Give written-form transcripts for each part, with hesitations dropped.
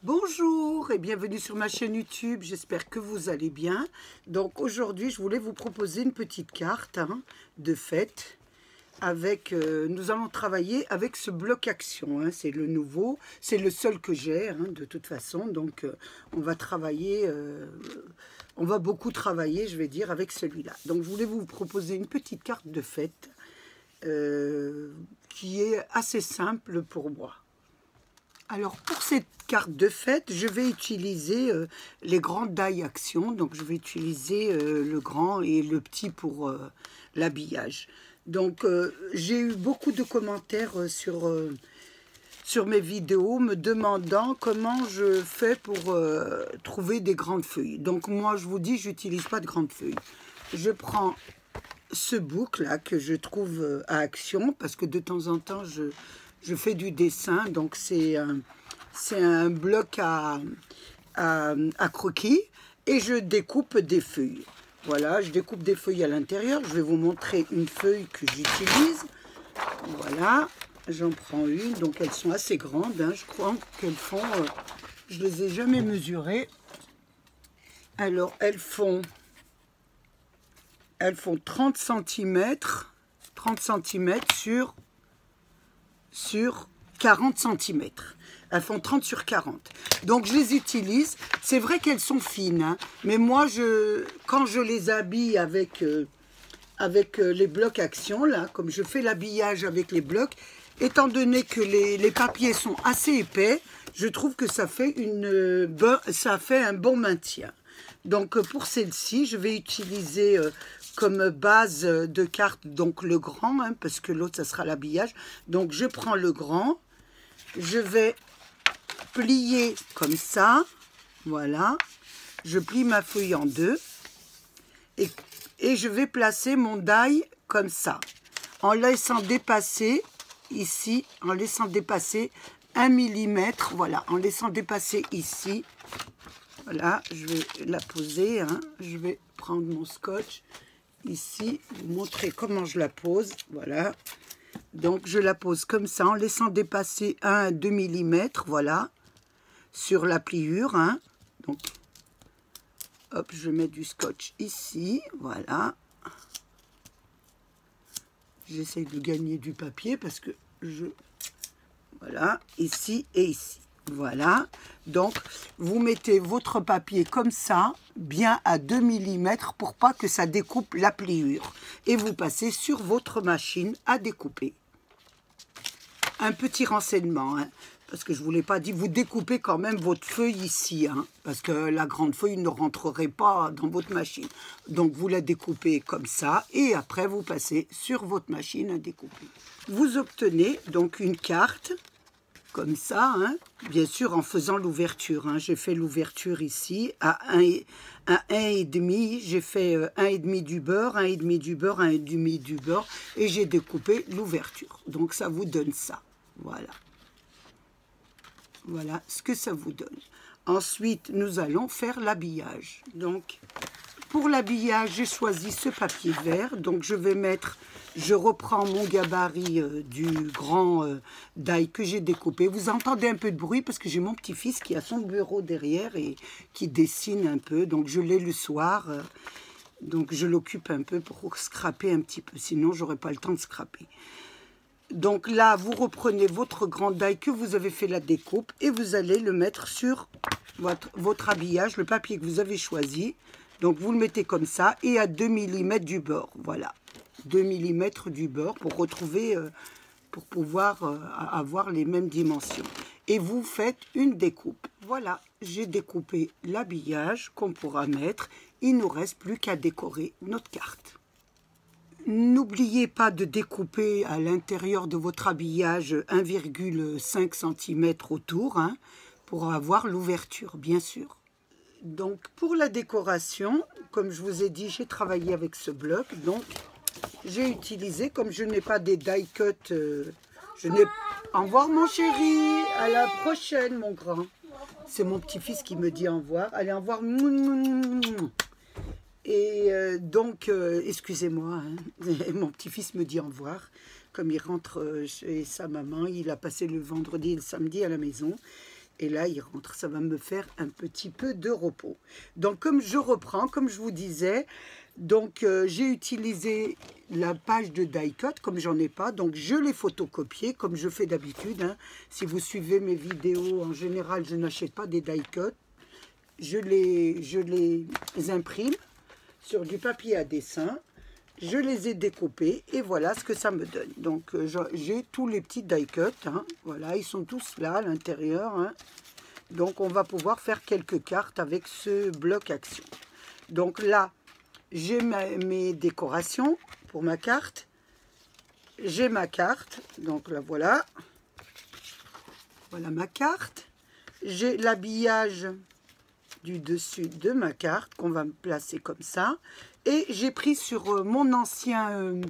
Bonjour et bienvenue sur ma chaîne YouTube, j'espère que vous allez bien. Donc aujourd'hui je voulais vous proposer une petite carte de fête. Nous allons travailler avec ce bloc action, c'est le nouveau, c'est le seul que j'ai de toute façon. Donc on va travailler, on va beaucoup travailler je vais dire avec celui-là. Donc je voulais vous proposer une petite carte de fête qui est assez simple pour moi. Alors pour cette carte de fête, je vais utiliser les grands die action. Donc je vais utiliser le grand et le petit pour l'habillage. Donc j'ai eu beaucoup de commentaires sur mes vidéos me demandant comment je fais pour trouver des grandes feuilles. Donc moi je vous dis, j'utilise pas de grandes feuilles. Je prends ce book là que je trouve à Action parce que de temps en temps je fais du dessin, donc c'est un bloc à croquis et je découpe des feuilles. Voilà, je découpe des feuilles à l'intérieur. Je vais vous montrer une feuille que j'utilise. Voilà, j'en prends une, donc elles sont assez grandes. Je crois qu'elles font, je les ai jamais mesurées. Alors elles font 30 cm sur 40 cm. Elles font 30 sur 40. Donc je les utilise. C'est vrai qu'elles sont fines, mais moi quand je les habille avec les blocs action, là, comme je fais l'habillage avec les blocs, étant donné que les papiers sont assez épais, je trouve que ça fait un bon maintien. Donc pour celle-ci, je vais utiliser comme base de carte donc le grand, parce que l'autre ça sera l'habillage. Donc je prends le grand, je vais plier comme ça, voilà, je plie ma feuille en deux et je vais placer mon die comme ça, en laissant dépasser ici, en laissant dépasser 1 mm, voilà, en laissant dépasser ici. Voilà, je vais la poser, je vais prendre mon scotch ici, vous montrer comment je la pose, voilà. Donc je la pose comme ça, en laissant dépasser 1 à 2 mm, voilà, sur la pliure. Donc, hop, je mets du scotch ici, voilà. J'essaye de gagner du papier parce que voilà, ici et ici. Voilà, donc vous mettez votre papier comme ça, bien à 2 mm pour pas que ça découpe la pliure. Et vous passez sur votre machine à découper. Un petit renseignement, parce que je ne vous l'ai pas dit, vous découpez quand même votre feuille ici, parce que la grande feuille ne rentrerait pas dans votre machine. Donc vous la découpez comme ça, et après vous passez sur votre machine à découper. Vous obtenez donc une carte comme ça, bien sûr en faisant l'ouverture. J'ai fait l'ouverture ici à 1,5. J'ai fait 1,5 du beurre, 1,5 du beurre, 1,5 du beurre, et j'ai découpé l'ouverture. Donc ça vous donne ça. Voilà. Voilà ce que ça vous donne. Ensuite, nous allons faire l'habillage. Donc, pour l'habillage, j'ai choisi ce papier vert. Donc, je reprends mon gabarit du grand die que j'ai découpé. Vous entendez un peu de bruit parce que j'ai mon petit-fils qui a son bureau derrière et qui dessine un peu. Donc, je l'ai le soir. Donc, je l'occupe un peu pour scraper un petit peu. Sinon, j'aurais pas le temps de scraper. Donc là, vous reprenez votre grand die que vous avez fait la découpe et vous allez le mettre sur votre habillage, le papier que vous avez choisi. Donc vous le mettez comme ça et à 2 mm du bord. Voilà, 2 mm du bord pour retrouver, pour pouvoir avoir les mêmes dimensions. Et vous faites une découpe. Voilà, j'ai découpé l'habillage qu'on pourra mettre. Il ne nous reste plus qu'à décorer notre carte. N'oubliez pas de découper à l'intérieur de votre habillage 1,5 cm autour, pour avoir l'ouverture, bien sûr. Donc, pour la décoration, comme je vous ai dit, j'ai travaillé avec ce bloc. Donc, j'ai utilisé, comme je n'ai pas des die cut, Au revoir, mon chéri. À la prochaine, mon grand. C'est mon petit-fils qui me dit au revoir. Allez, au revoir. Et donc, excusez-moi, mon petit-fils me dit au revoir, comme il rentre chez sa maman. Il a passé le vendredi et le samedi à la maison. Et là, il rentre. Ça va me faire un petit peu de repos. Donc, comme je reprends, comme je vous disais, donc j'ai utilisé la page de die-cut, comme j'en ai pas. Donc, je l'ai photocopié, comme je fais d'habitude. Hein. Si vous suivez mes vidéos, en général, je n'achète pas des die-cut. Je les imprime sur du papier à dessin. Je les ai découpés et voilà ce que ça me donne. Donc, j'ai tous les petits die-cut. Hein. Voilà, ils sont tous là à l'intérieur. Hein. Donc, on va pouvoir faire quelques cartes avec ce bloc action. Donc là, j'ai mes décorations pour ma carte. J'ai ma carte. Donc là, voilà. Voilà ma carte. J'ai l'habillage du dessus de ma carte qu'on va me placer comme ça. Et j'ai pris sur mon ancien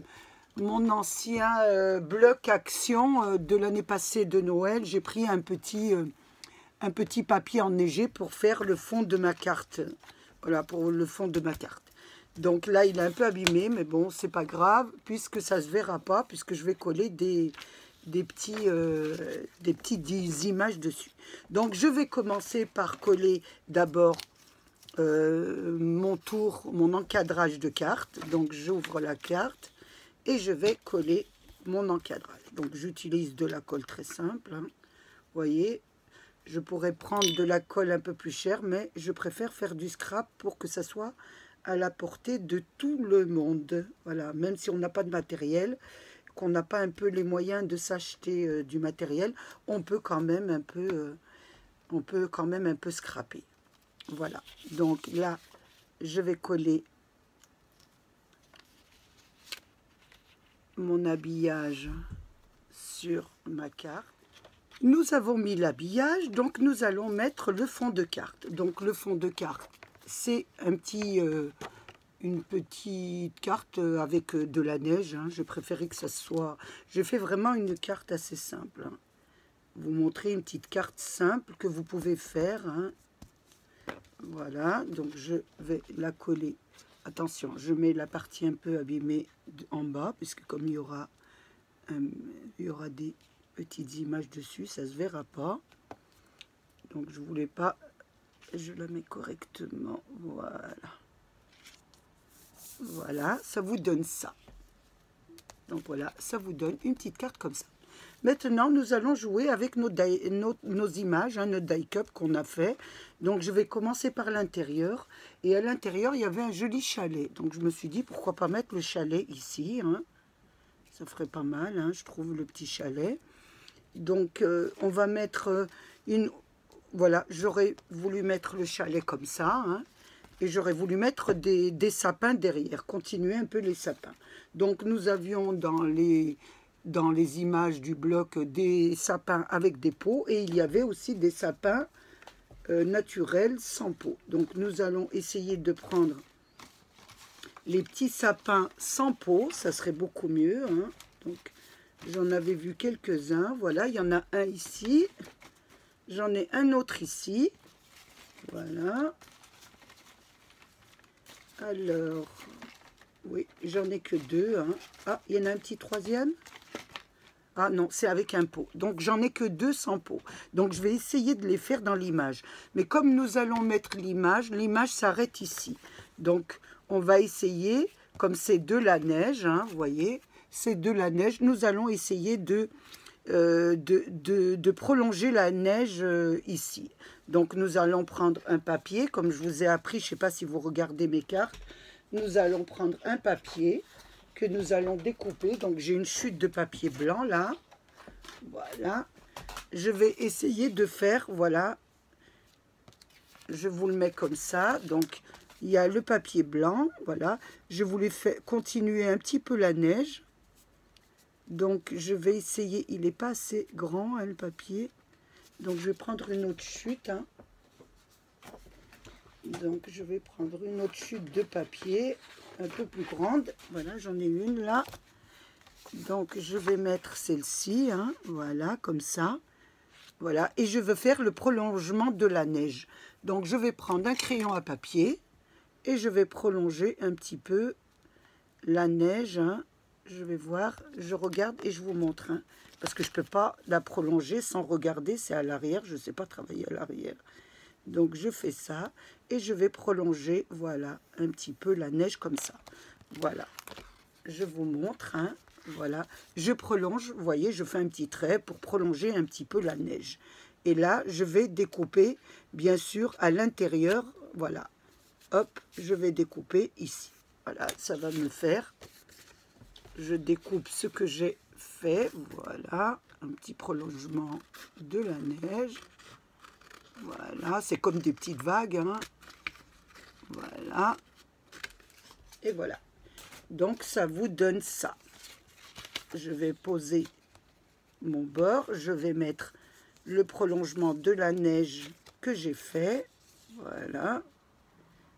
bloc action de l'année passée de Noël, j'ai pris un petit papier enneigé pour faire le fond de ma carte. Voilà, pour le fond de ma carte. Donc là, il est un peu abîmé, mais bon, c'est pas grave, puisque ça se verra pas, puisque je vais coller des petites images dessus. Donc, je vais commencer par coller d'abord mon encadrage de carte. Donc, j'ouvre la carte et je vais coller mon encadrage. Donc, j'utilise de la colle très simple. Hein. Vous voyez, je pourrais prendre de la colle un peu plus chère, mais je préfère faire du scrap pour que ça soit à la portée de tout le monde. Voilà, même si on n'a pas de matériel, qu'on n'a pas un peu les moyens de s'acheter du matériel, on peut quand même un peu, scraper. Voilà, donc là, je vais coller mon habillage sur ma carte. Nous avons mis l'habillage, donc nous allons mettre le fond de carte. Donc le fond de carte, c'est une petite carte avec de la neige. Hein. Je préférais que ça soit... J'ai fait vraiment une carte assez simple. Hein. Vous montrer une petite carte simple que vous pouvez faire. Hein. Voilà, donc je vais la coller. Attention, je mets la partie un peu abîmée en bas, puisque comme il y aura des petites images dessus, ça se verra pas. Donc je voulais pas, je la mets correctement. Voilà. Voilà, ça vous donne ça. Donc voilà, ça vous donne une petite carte comme ça. Maintenant, nous allons jouer avec nos images, hein, nos die-cut qu'on a fait. Donc, je vais commencer par l'intérieur. Et à l'intérieur, il y avait un joli chalet. Donc, je me suis dit, pourquoi pas mettre le chalet ici. Hein. Ça ferait pas mal, hein, je trouve, le petit chalet. Donc, on va mettre une... Voilà, j'aurais voulu mettre le chalet comme ça. Hein, et j'aurais voulu mettre des sapins derrière. Continuer un peu les sapins. Donc, nous avions dans les images du bloc des sapins avec des pots et il y avait aussi des sapins naturels sans peau. Donc nous allons essayer de prendre les petits sapins sans peau, ça serait beaucoup mieux. Hein. Donc j'en avais vu quelques-uns, voilà, il y en a un ici, j'en ai un autre ici, voilà. Alors, oui, j'en ai que deux. Hein. Ah, il y en a un petit troisième. Ah non, c'est avec un pot. Donc, j'en ai que deux sans pot. Donc, je vais essayer de les faire dans l'image. Mais comme nous allons mettre l'image s'arrête ici. Donc, on va essayer, comme c'est de la neige, hein, vous voyez, c'est de la neige, nous allons essayer de prolonger la neige ici. Donc, nous allons prendre un papier, comme je vous ai appris, je ne sais pas si vous regardez mes cartes. Nous allons prendre un papier que nous allons découper. Donc, j'ai une chute de papier blanc là. Voilà. Je vais essayer de faire, voilà. Je vous le mets comme ça. Donc, il y a le papier blanc. Voilà. Je voulais continuer un petit peu la neige. Donc, je vais essayer. Il n'est pas assez grand, hein, le papier. Donc, je vais prendre une autre chute. Hein. Donc, je vais prendre une autre chute de papier un peu plus grande. Voilà, j'en ai une là. Donc, je vais mettre celle-ci. Hein, voilà, comme ça. Voilà, et je veux faire le prolongement de la neige. Donc, je vais prendre un crayon à papier et je vais prolonger un petit peu la neige. Hein. je vais voir, je regarde et je vous montre, hein, parce que je ne peux pas la prolonger sans regarder, c'est à l'arrière, je ne sais pas travailler à l'arrière. Donc je fais ça et je vais prolonger, voilà, un petit peu la neige comme ça. Voilà, je vous montre, hein, voilà, je prolonge, vous voyez, je fais un petit trait pour prolonger un petit peu la neige. Et là, je vais découper, bien sûr, à l'intérieur, voilà, hop, je vais découper ici. Voilà, ça va me faire, je découpe ce que j'ai fait, voilà, un petit prolongement de la neige. Voilà, c'est comme des petites vagues, hein. Voilà, et voilà. Donc, ça vous donne ça. Je vais poser mon bord, je vais mettre le prolongement de la neige que j'ai fait. Voilà,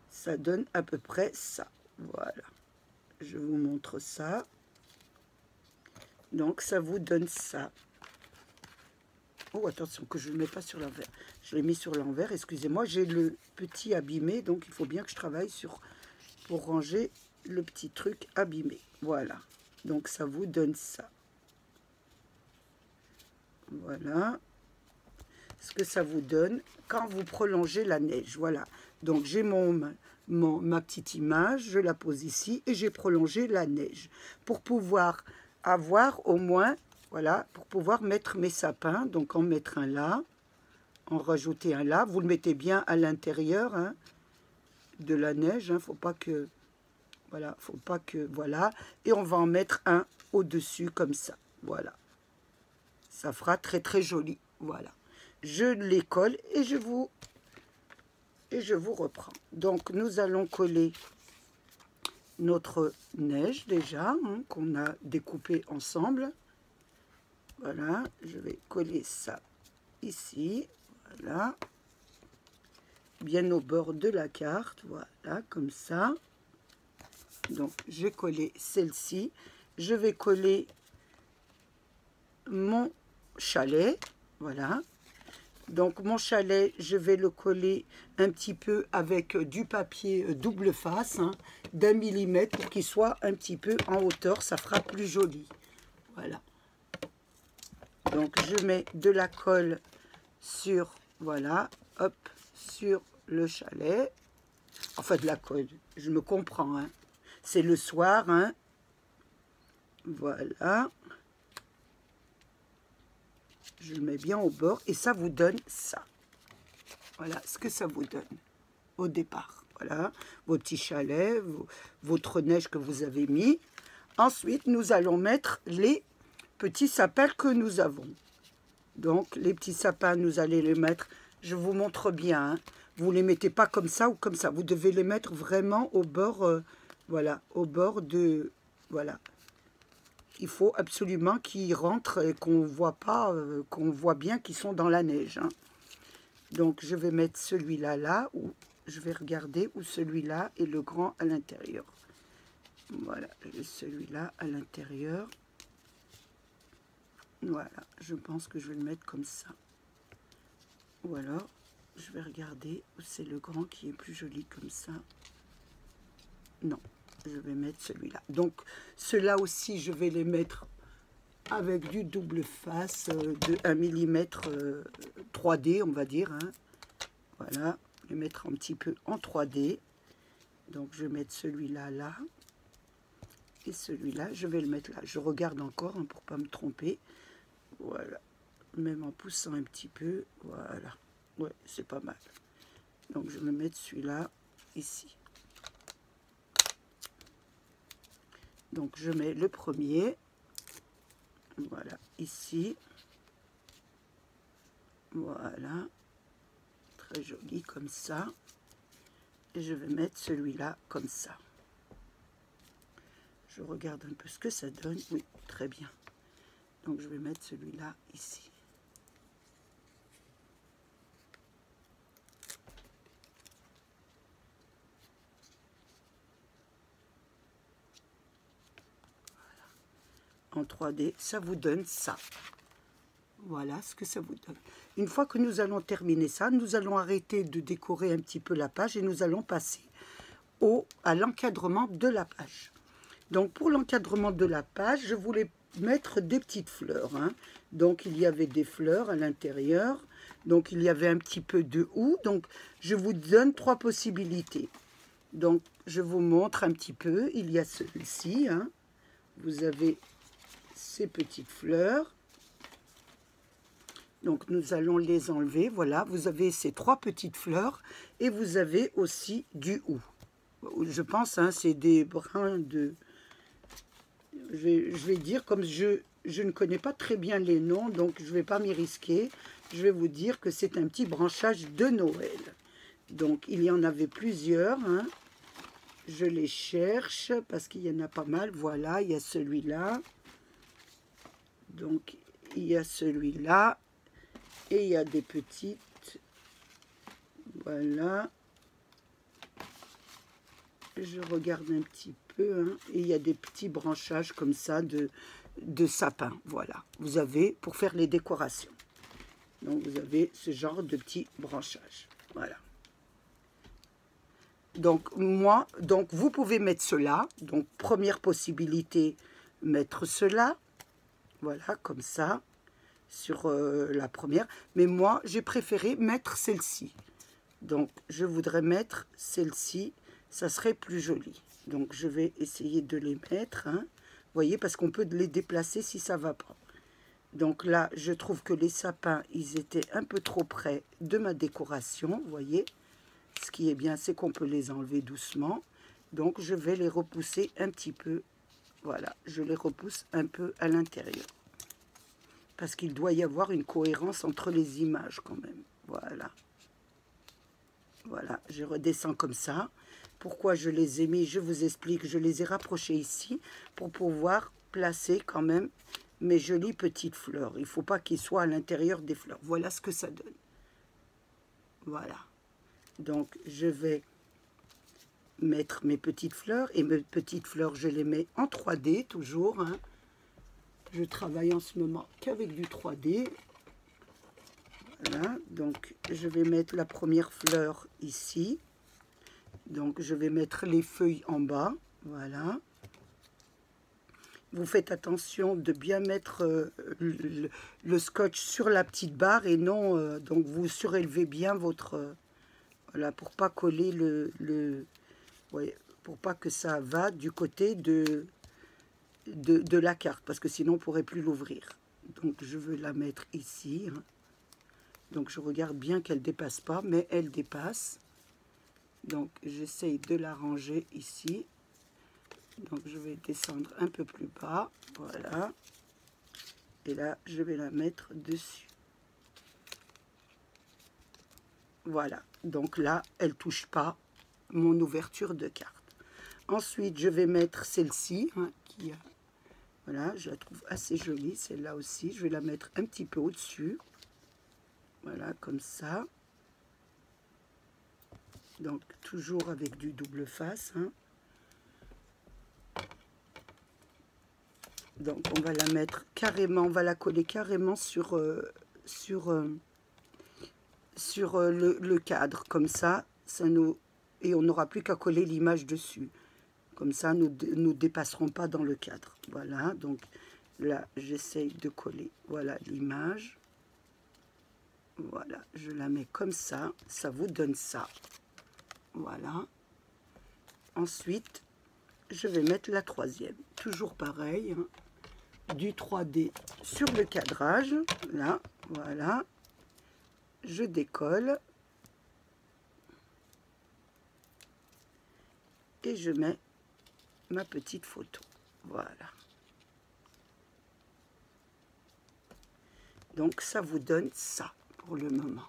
ça donne à peu près ça. Voilà, je vous montre ça. Donc, ça vous donne ça. Oh, attention, que je ne le mets pas sur l'envers. Je l'ai mis sur l'envers, excusez-moi. J'ai le petit abîmé, donc il faut bien que je travaille sur pour ranger le petit truc abîmé. Voilà, donc ça vous donne ça. Voilà ce que ça vous donne quand vous prolongez la neige. Voilà, donc j'ai ma petite image, je la pose ici et j'ai prolongé la neige pour pouvoir avoir au moins, voilà, pour pouvoir mettre mes sapins. Donc en mettre un là, en rajouter un là, vous le mettez bien à l'intérieur, hein, de la neige, hein, faut pas que, voilà, faut pas que, voilà, et on va en mettre un au-dessus comme ça, voilà, ça fera très très joli. Voilà, je les colle et je vous reprends. Donc nous allons coller notre neige déjà, hein, qu'on a découpé ensemble. Voilà, je vais coller ça ici, voilà, bien au bord de la carte, voilà, comme ça. Donc j'ai collé celle-ci, je vais coller mon chalet, voilà. Donc mon chalet, je vais le coller un petit peu avec du papier double face, hein, d'1 millimètre pour qu'il soit un petit peu en hauteur, ça fera plus joli. Voilà. Donc je mets de la colle sur, voilà, hop, sur le chalet. Enfin de la colle, je me comprends, hein. C'est le soir, hein. Voilà. Je le mets bien au bord et ça vous donne ça. Voilà ce que ça vous donne au départ. Voilà, vos petits chalets, votre neige que vous avez mis. Ensuite, nous allons mettre les petits sapins que nous avons. Donc, les petits sapins, nous allons les mettre, je vous montre bien, hein. Vous ne les mettez pas comme ça ou comme ça. Vous devez les mettre vraiment au bord, voilà, au bord de, voilà. Il faut absolument qu'ils rentrent et qu'on voit pas, qu'on voit bien qu'ils sont dans la neige, hein. Donc, je vais mettre celui-là là, ou je vais regarder où celui-là est le grand à l'intérieur. Voilà, celui-là à l'intérieur. Voilà, je pense que je vais le mettre comme ça. Ou alors, je vais regarder où c'est le grand qui est plus joli comme ça. Non, je vais mettre celui-là. Donc, ceux-là aussi, je vais les mettre avec du double face de 1 mm 3D, on va dire, hein. Voilà, les mettre un petit peu en 3D. Donc, je vais mettre celui-là là. Et celui-là, je vais le mettre là. Je regarde encore, hein, pour ne pas me tromper. Voilà, même en poussant un petit peu, voilà, ouais, c'est pas mal. Donc je vais mettre celui-là ici. Donc je mets le premier, voilà, ici, voilà, très joli comme ça. Et je vais mettre celui-là comme ça. Je regarde un peu ce que ça donne, oui, très bien. Donc je vais mettre celui-là ici. Voilà. En 3D, ça vous donne ça. Voilà ce que ça vous donne. Une fois que nous allons terminer ça, nous allons arrêter de décorer un petit peu la page et nous allons passer à l'encadrement de la page. Donc pour l'encadrement de la page, je voulais mettre des petites fleurs, hein. Donc il y avait des fleurs à l'intérieur, donc il y avait un petit peu de houx. Donc je vous donne 3 possibilités. Donc je vous montre un petit peu. Il y a celui-ci, hein. Vous avez ces petites fleurs. Donc nous allons les enlever. Voilà, vous avez ces 3 petites fleurs et vous avez aussi du houx. Je pense, hein, c'est des brins de... Je vais dire, comme je ne connais pas très bien les noms, donc je ne vais pas m'y risquer. Je vais vous dire que c'est un petit branchage de Noël. Donc il y en avait plusieurs, hein. Je les cherche parce qu'il y en a pas mal. Voilà, il y a celui-là. Donc il y a celui-là. Et il y a des petites. Voilà. Je regarde un petit peu, hein, et il y a des petits branchages comme ça de sapin. Voilà, vous avez pour faire les décorations. Donc vous avez ce genre de petits branchages. Voilà. Donc vous pouvez mettre cela. Donc première possibilité, mettre cela. Voilà, comme ça, sur la première. Mais moi, j'ai préféré mettre celle-ci. Donc je voudrais mettre celle-ci. Ça serait plus joli. Donc, je vais essayer de les mettre. Hein. Vous voyez, parce qu'on peut les déplacer si ça ne va pas. Donc là, je trouve que les sapins, ils étaient un peu trop près de ma décoration. Vous voyez, ce qui est bien, c'est qu'on peut les enlever doucement. Donc, je vais les repousser un petit peu. Voilà, je les repousse un peu à l'intérieur. Parce qu'il doit y avoir une cohérence entre les images quand même. Voilà. Voilà, je redescends comme ça. Pourquoi je les ai mis, je vous explique, je les ai rapprochés ici pour pouvoir placer quand même mes jolies petites fleurs. Il ne faut pas qu'ils soient à l'intérieur des fleurs. Voilà ce que ça donne. Voilà. Donc, je vais mettre mes petites fleurs. Et mes petites fleurs, je les mets en 3D toujours. Hein. Je travaille en ce moment qu'avec du 3D. Voilà. Donc, je vais mettre la première fleur ici. Donc, je vais mettre les feuilles en bas. Voilà. Vous faites attention de bien mettre le scotch sur la petite barre et non... donc, vous surélevez bien votre... voilà, pour pas coller ouais, pour pas que ça va du côté de la carte. Parce que sinon, on ne pourrait plus l'ouvrir. Donc, je veux la mettre ici. Hein. Donc, je regarde bien qu'elle ne dépasse pas, mais elle dépasse. Donc, j'essaye de la ranger ici. Donc, je vais descendre un peu plus bas. Voilà. Et là, je vais la mettre dessus. Voilà. Donc là, elle ne touche pas mon ouverture de carte. Ensuite, je vais mettre celle-ci. Hein, voilà, je la trouve assez jolie. Celle-là aussi, je vais la mettre un petit peu au-dessus. Voilà, comme ça. Donc, toujours avec du double face. Hein. Donc, on va la mettre carrément, on va la coller carrément sur le cadre. Comme ça et on n'aura plus qu'à coller l'image dessus. Comme ça, nous ne dépasserons pas dans le cadre. Voilà, donc là, j'essaye de coller. Voilà l'image. Voilà, je la mets comme ça. Ça vous donne ça. Voilà. Ensuite, je vais mettre la troisième. Toujours pareil, hein, du 3D sur le cadrage. Là, voilà. Je décolle. Et je mets ma petite photo. Voilà. Donc, ça vous donne ça pour le moment.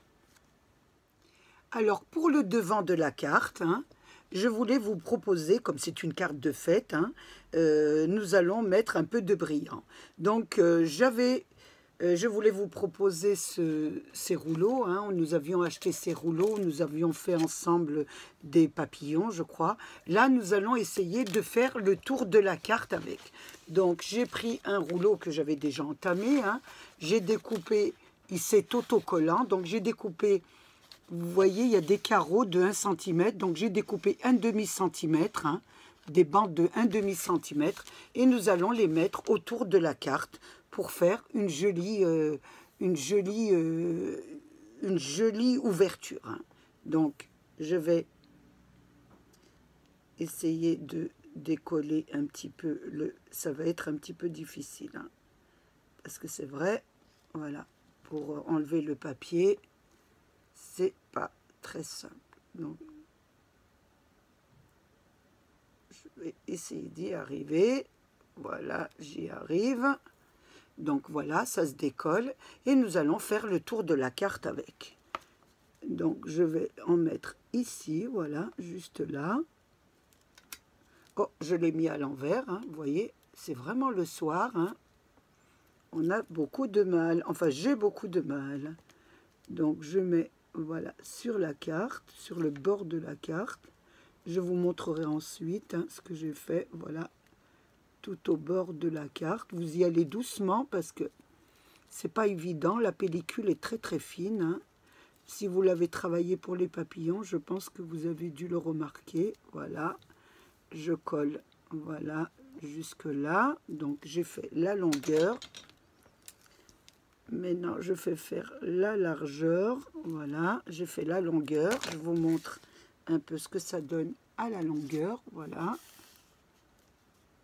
Alors, pour le devant de la carte, hein, je voulais vous proposer, comme c'est une carte de fête, hein, nous allons mettre un peu de brillant. Donc, je voulais vous proposer ces rouleaux. Hein, nous avions acheté ces rouleaux, nous avions fait ensemble des papillons, je crois. Là, nous allons essayer de faire le tour de la carte avec. Donc, j'ai pris un rouleau que j'avais déjà entamé. Hein, j'ai découpé, c'est autocollant, donc j'ai découpé... Vous voyez, il y a des carreaux de 1 cm, donc j'ai découpé un demi-centimètre, hein, des bandes de 1/2 centimètre et nous allons les mettre autour de la carte pour faire une jolie ouverture, hein. Donc, je vais essayer de décoller un petit peu ça va être un petit peu difficile, hein, parce que c'est vrai, voilà, pour enlever le papier, c'est pas très simple. Donc, je vais essayer d'y arriver. Voilà, j'y arrive. Donc voilà, ça se décolle et nous allons faire le tour de la carte avec. Donc je vais en mettre ici, voilà, juste là. Oh, je l'ai mis à l'envers, hein, vous voyez, c'est vraiment le soir, hein. On a beaucoup de mal, enfin j'ai beaucoup de mal. Donc je mets, voilà, sur la carte, sur le bord de la carte. Je vous montrerai ensuite, hein, ce que j'ai fait, voilà, tout au bord de la carte. Vous y allez doucement parce que c'est pas évident, la pellicule est très très fine, hein. Si vous l'avez travaillé pour les papillons, je pense que vous avez dû le remarquer. Voilà, je colle, voilà, jusque là. Donc j'ai fait la longueur. Maintenant, je fais faire la largeur. Voilà, j'ai fait la longueur. Je vous montre un peu ce que ça donne à la longueur. Voilà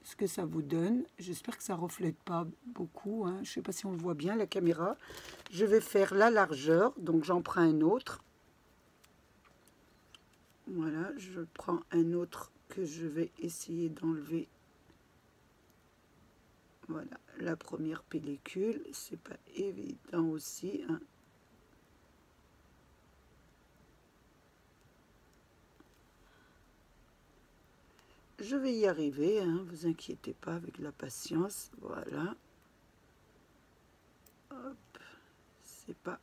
ce que ça vous donne. J'espère que ça ne reflète pas beaucoup, hein. Je ne sais pas si on le voit bien, la caméra. Je vais faire la largeur. Donc, j'en prends un autre. Voilà, je prends un autre que je vais essayer d'enlever. Voilà, la première pellicule, c'est pas évident aussi, hein. Je vais y arriver, hein, vous inquiétez pas, avec la patience. Voilà. Hop, c'est pas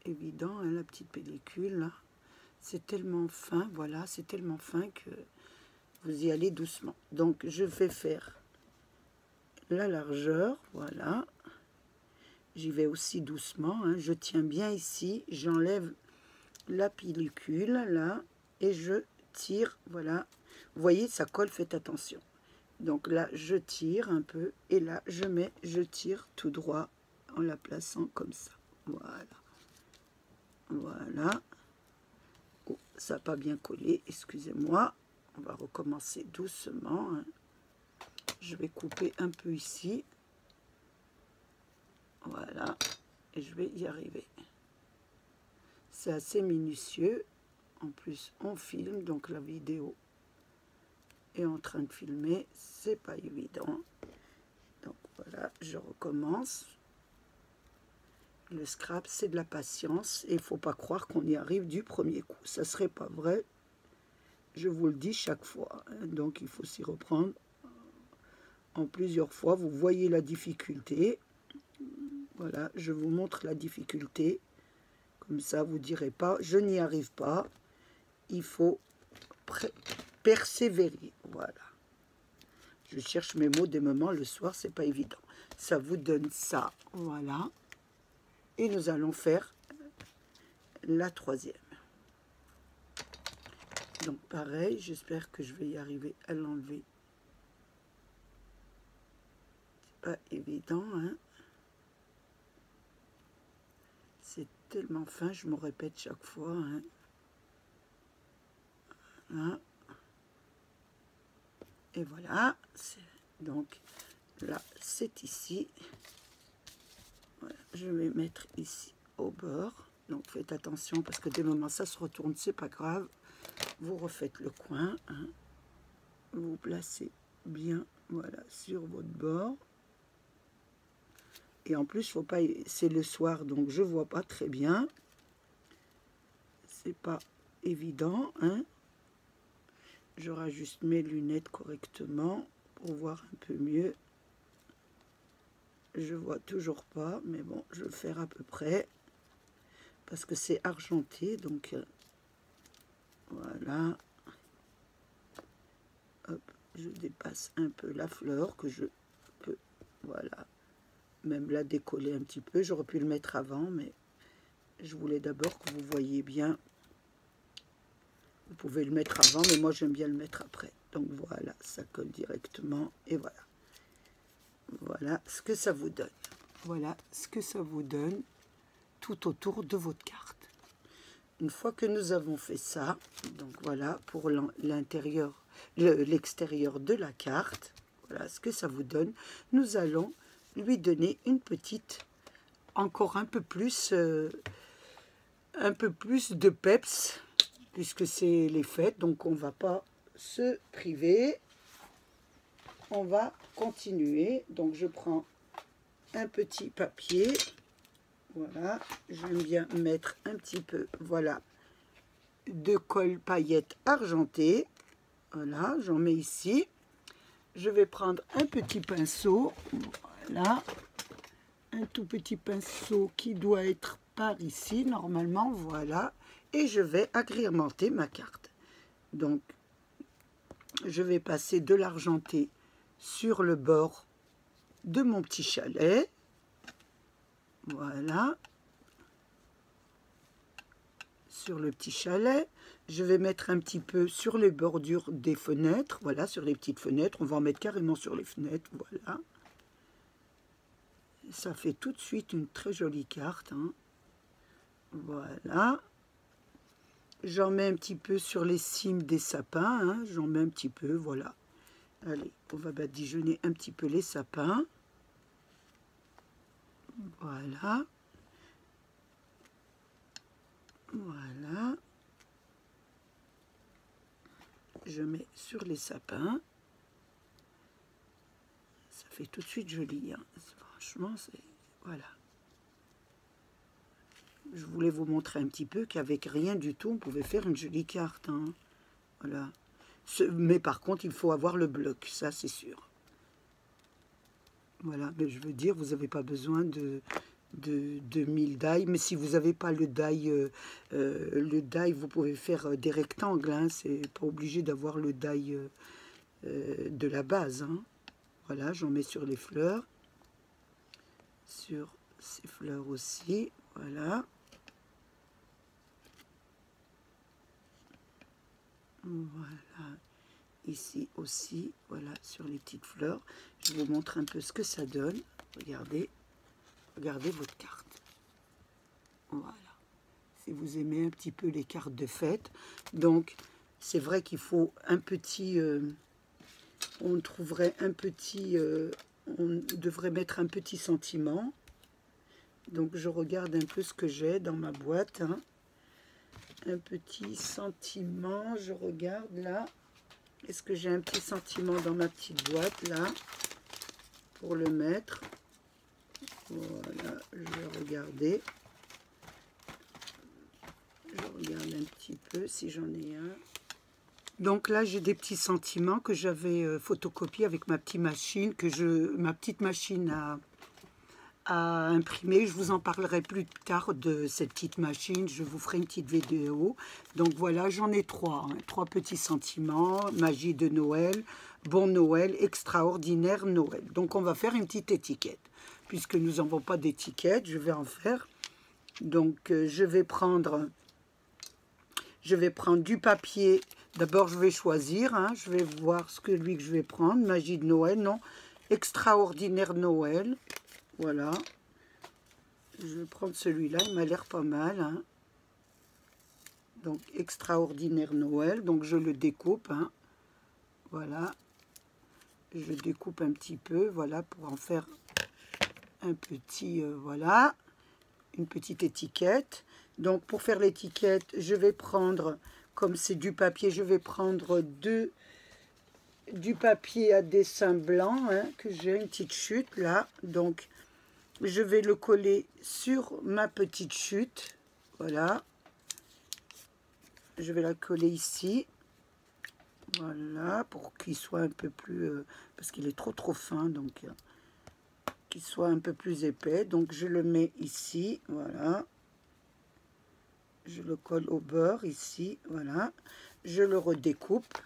évident, hein, la petite pellicule là. C'est tellement fin, voilà, c'est tellement fin que vous y allez doucement. Donc je vais faire la largeur, voilà. J'y vais aussi doucement, hein. Je tiens bien ici, j'enlève la pellicule là et je tire, voilà. Vous voyez, ça colle, faites attention. Donc là, je tire un peu et là, je tire tout droit en la plaçant comme ça. Voilà. Voilà. Oh, ça n'a pas bien collé, excusez-moi. On va recommencer doucement, hein. Je vais couper un peu ici. Voilà. Et je vais y arriver. C'est assez minutieux. En plus, on filme, donc la vidéo est en train de filmer. C'est pas évident. Donc voilà, je recommence. Le scrap, c'est de la patience. Et il ne faut pas croire qu'on y arrive du premier coup. Ça ne serait pas vrai. Je vous le dis chaque fois. Donc il faut s'y reprendre en plusieurs fois. Vous voyez la difficulté. Voilà, je vous montre la difficulté. Comme ça, vous ne direz pas, je n'y arrive pas. Il faut persévérer. Voilà. Je cherche mes mots des moments. Le soir, c'est pas évident. Ça vous donne ça. Voilà. Et nous allons faire la troisième. Donc, pareil, j'espère que je vais y arriver à l'enlever. C'est pas évident, hein. C'est tellement fin, je me répète chaque fois, hein. Voilà. Et voilà. Donc, là, c'est ici. Voilà. Je vais mettre ici au bord. Donc, faites attention parce que des moments, ça se retourne, c'est pas grave. Vous refaites le coin, hein. Vous placez bien, voilà, sur votre bord. Et en plus, faut pas, c'est le soir, donc je vois pas très bien. C'est pas évident, hein. Je rajuste mes lunettes correctement pour voir un peu mieux. Je vois toujours pas, mais bon, je vais le faire à peu près parce que c'est argenté, donc voilà. Hop, je dépasse un peu la fleur que je peux, voilà, même la décoller un petit peu. J'aurais pu le mettre avant, mais je voulais d'abord que vous voyez bien. Vous pouvez le mettre avant, mais moi j'aime bien le mettre après. Donc voilà, ça colle directement et voilà. Voilà ce que ça vous donne. Voilà ce que ça vous donne tout autour de votre carte. Une fois que nous avons fait ça, donc voilà pour l'intérieur, l'extérieur de la carte, voilà ce que ça vous donne. Nous allons lui donner une petite, encore un peu plus de peps, puisque c'est les fêtes, donc on va pas se priver. On va continuer. Donc je prends un petit papier. Voilà, j'aime bien mettre un petit peu, voilà, de colle paillettes argentée. Voilà, j'en mets ici. Je vais prendre un petit pinceau, voilà, un tout petit pinceau qui doit être par ici, normalement, voilà. Et je vais agrémenter ma carte. Donc, je vais passer de l'argenté sur le bord de mon petit chalet. Voilà, sur le petit chalet, je vais mettre un petit peu sur les bordures des fenêtres, voilà, sur les petites fenêtres, on va en mettre carrément sur les fenêtres, voilà. Ça fait tout de suite une très jolie carte, hein. Voilà. J'en mets un petit peu sur les cimes des sapins, hein. J'en mets un petit peu, voilà. Allez, on va badigeonner un petit peu les sapins. Voilà. Voilà. Je mets sur les sapins. Ça fait tout de suite joli, hein. Franchement, c'est... Voilà. Je voulais vous montrer un petit peu qu'avec rien du tout, on pouvait faire une jolie carte, hein. Voilà. Mais par contre, il faut avoir le bloc, ça c'est sûr. Voilà, mais je veux dire, vous n'avez pas besoin de 1000 die, mais si vous n'avez pas le die, vous pouvez faire des rectangles, hein, c'est pas obligé d'avoir le die de la base, hein. Voilà, j'en mets sur les fleurs, sur ces fleurs aussi, voilà. Voilà, ici aussi, voilà, sur les petites fleurs. Je vous montre un peu ce que ça donne. Regardez, regardez votre carte. Voilà, si vous aimez un petit peu les cartes de fête. Donc, c'est vrai qu'il faut un petit... on trouverait un petit... on devrait mettre un petit sentiment. Donc, je regarde un peu ce que j'ai dans ma boîte, hein. Un petit sentiment, je regarde là. Est-ce que j'ai un petit sentiment dans ma petite boîte là pour le mettre? Voilà, je vais regarder. Je regarde un petit peu si j'en ai un. Donc là, j'ai des petits sentiments que j'avais photocopiés avec ma petite machine, ma petite machine à imprimer. Je vous en parlerai plus tard de cette petite machine, je vous ferai une petite vidéo. Donc voilà, j'en ai trois, hein, 3 petits sentiments: magie de Noël, bon Noël, extraordinaire Noël. Donc on va faire une petite étiquette, puisque nous n'avons pas d'étiquette, je vais en faire. Donc je vais prendre du papier. D'abord je vais choisir, hein, je vais voir que je vais prendre. Magie de Noël, non, extraordinaire Noël. Voilà, je vais prendre celui-là, il m'a l'air pas mal, hein. Donc, extraordinaire Noël, donc je le découpe, hein. Voilà, je découpe un petit peu, voilà, pour en faire un petit, voilà, une petite étiquette. Donc, pour faire l'étiquette, je vais prendre, comme c'est du papier, je vais prendre du papier à dessin blanc, hein, que j'ai une petite chute, là, donc... Je vais le coller sur ma petite chute, voilà. Je vais la coller ici, voilà, pour qu'il soit un peu plus, parce qu'il est trop fin, donc qu'il soit un peu plus épais. Donc je le mets ici, voilà. Je le colle au bord ici, voilà. Je le redécoupe.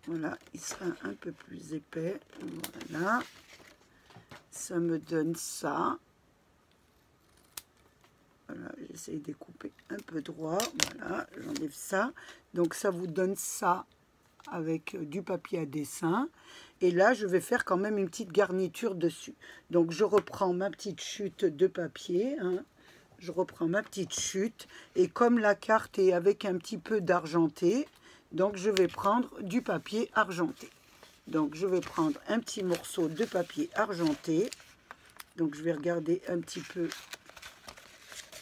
Voilà, il sera un peu plus épais. Voilà. Ça me donne ça. Voilà, J'essaie de découper un peu droit. Voilà, j'enlève ça. Donc ça vous donne ça avec du papier à dessin. Et là, je vais faire quand même une petite garniture dessus. Donc je reprends ma petite chute de papier. Hein. Je reprends ma petite chute. Et comme la carte est avec un petit peu d'argenté, donc je vais prendre du papier argenté. Donc je vais prendre un petit morceau de papier argenté. Donc je vais regarder un petit peu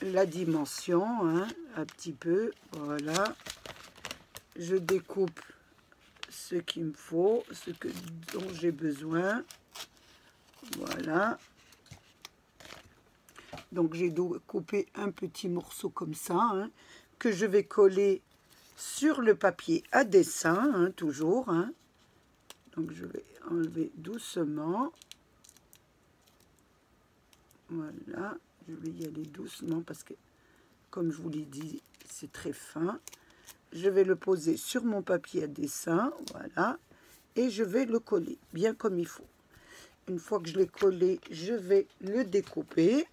la dimension, hein, un petit peu, voilà. Je découpe ce qu'il me faut, dont j'ai besoin, voilà. Donc j'ai découpé un petit morceau comme ça, hein, que je vais coller sur le papier à dessin, hein, toujours, hein. Donc je vais enlever doucement, voilà. Je vais y aller doucement parce que, comme je vous l'ai dit, c'est très fin. Je vais le poser sur mon papier à dessin, voilà, et je vais le coller bien comme il faut. Une fois que je l'ai collé, je vais le découper.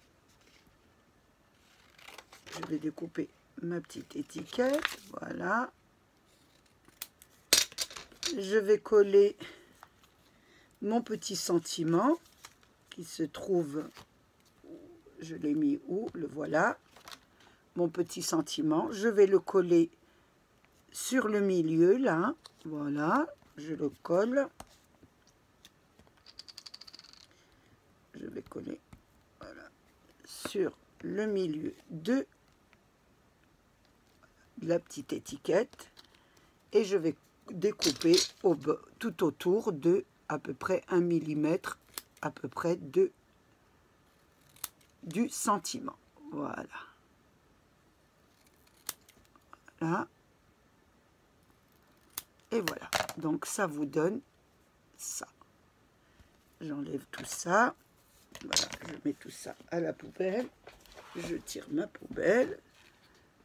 Je vais découper ma petite étiquette, voilà. Je vais coller mon petit sentiment qui se trouve... Je l'ai mis où? Le voilà. Mon petit sentiment. Je vais le coller sur le milieu, là. Voilà. Je le colle. Je vais coller, voilà, sur le milieu de la petite étiquette. Et je vais découper tout autour de à peu près 1 mm, à peu près du sentiment. Voilà. Voilà. Et voilà. Donc ça vous donne ça. J'enlève tout ça. Voilà, je mets tout ça à la poubelle. Je tire ma poubelle.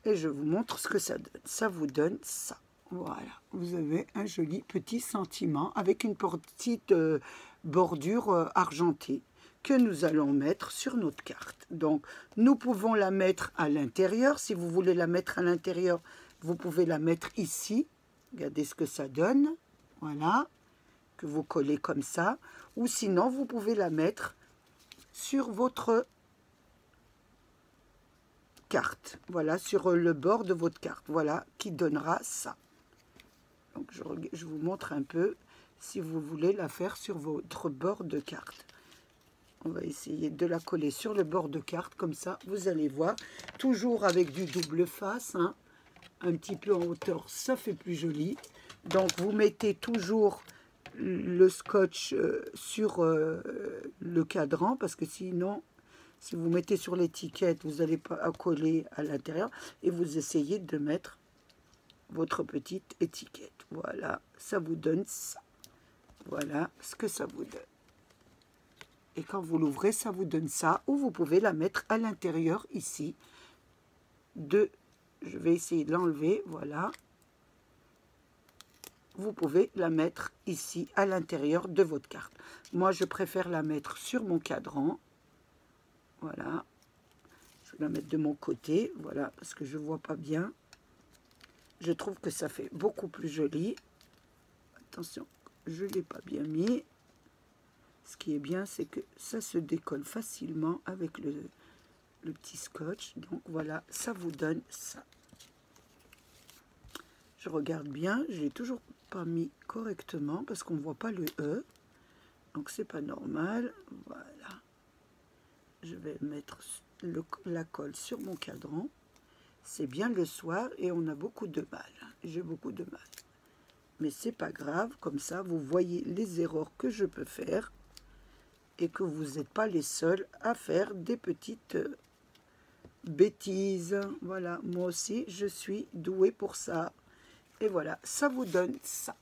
Et je vous montre ce que ça donne. Ça vous donne ça. Voilà. Vous avez un joli petit sentiment avec une petite bordure argentée que nous allons mettre sur notre carte. Donc, nous pouvons la mettre à l'intérieur. Si vous voulez la mettre à l'intérieur, vous pouvez la mettre ici. Regardez ce que ça donne. Voilà. Que vous collez comme ça. Ou sinon, vous pouvez la mettre sur votre carte. Voilà, sur le bord de votre carte. Voilà, qui donnera ça. Donc, je vous montre un peu si vous voulez la faire sur votre bord de carte. On va essayer de la coller sur le bord de carte, comme ça, vous allez voir. Toujours avec du double face, hein, un petit peu en hauteur, ça fait plus joli. Donc, vous mettez toujours le scotch sur le cadran, parce que sinon, si vous mettez sur l'étiquette, vous n'allez pas coller à l'intérieur. Et vous essayez de mettre votre petite étiquette. Voilà, ça vous donne ça. Voilà ce que ça vous donne. Et quand vous l'ouvrez, ça vous donne ça. Ou vous pouvez la mettre à l'intérieur ici. Je vais essayer de l'enlever. Voilà. Vous pouvez la mettre ici à l'intérieur de votre carte. Moi, je préfère la mettre sur mon cadran. Voilà. Je vais la mettre de mon côté. Voilà, parce que je ne vois pas bien. Je trouve que ça fait beaucoup plus joli. Attention, je ne l'ai pas bien mis. Ce qui est bien, c'est que ça se décolle facilement avec le petit scotch. Donc voilà, ça vous donne ça. Je regarde bien, je l'ai toujours pas mis correctement parce qu'on ne voit pas le E. Donc c'est pas normal. Voilà. Je vais mettre la colle sur mon cadran. C'est bien le soir et on a beaucoup de mal. J'ai beaucoup de mal. Mais c'est pas grave, comme ça vous voyez les erreurs que je peux faire. Et que vous n'êtes pas les seuls à faire des petites bêtises. Voilà, moi aussi, je suis douée pour ça. Et voilà, ça vous donne ça.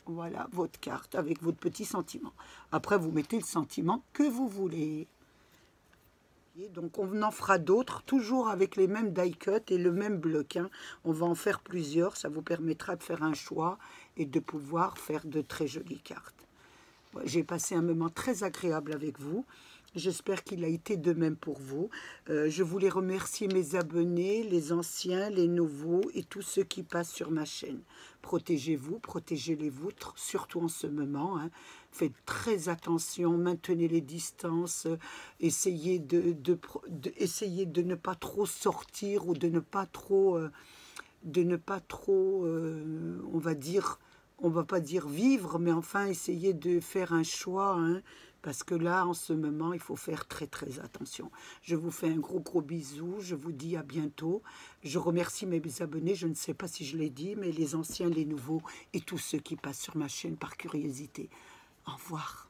Voilà, votre carte avec votre petit sentiment. Après, vous mettez le sentiment que vous voulez. Et donc, on en fera d'autres, toujours avec les mêmes die cut et le même bloc. Hein. On va en faire plusieurs, ça vous permettra de faire un choix et de pouvoir faire de très jolies cartes. J'ai passé un moment très agréable avec vous. J'espère qu'il a été de même pour vous. Je voulais remercier mes abonnés, les anciens, les nouveaux et tous ceux qui passent sur ma chaîne. Protégez-vous, protégez les vôtres, surtout en ce moment. Hein. Faites très attention, maintenez les distances, essayez essayez de ne pas trop sortir ou de ne pas trop, on va dire, on va pas dire vivre, mais enfin essayer de faire un choix, hein, parce que là, en ce moment, il faut faire très très attention. Je vous fais un gros bisou, je vous dis à bientôt. Je remercie mes abonnés, je ne sais pas si je l'ai dit, mais les anciens, les nouveaux et tous ceux qui passent sur ma chaîne par curiosité. Au revoir.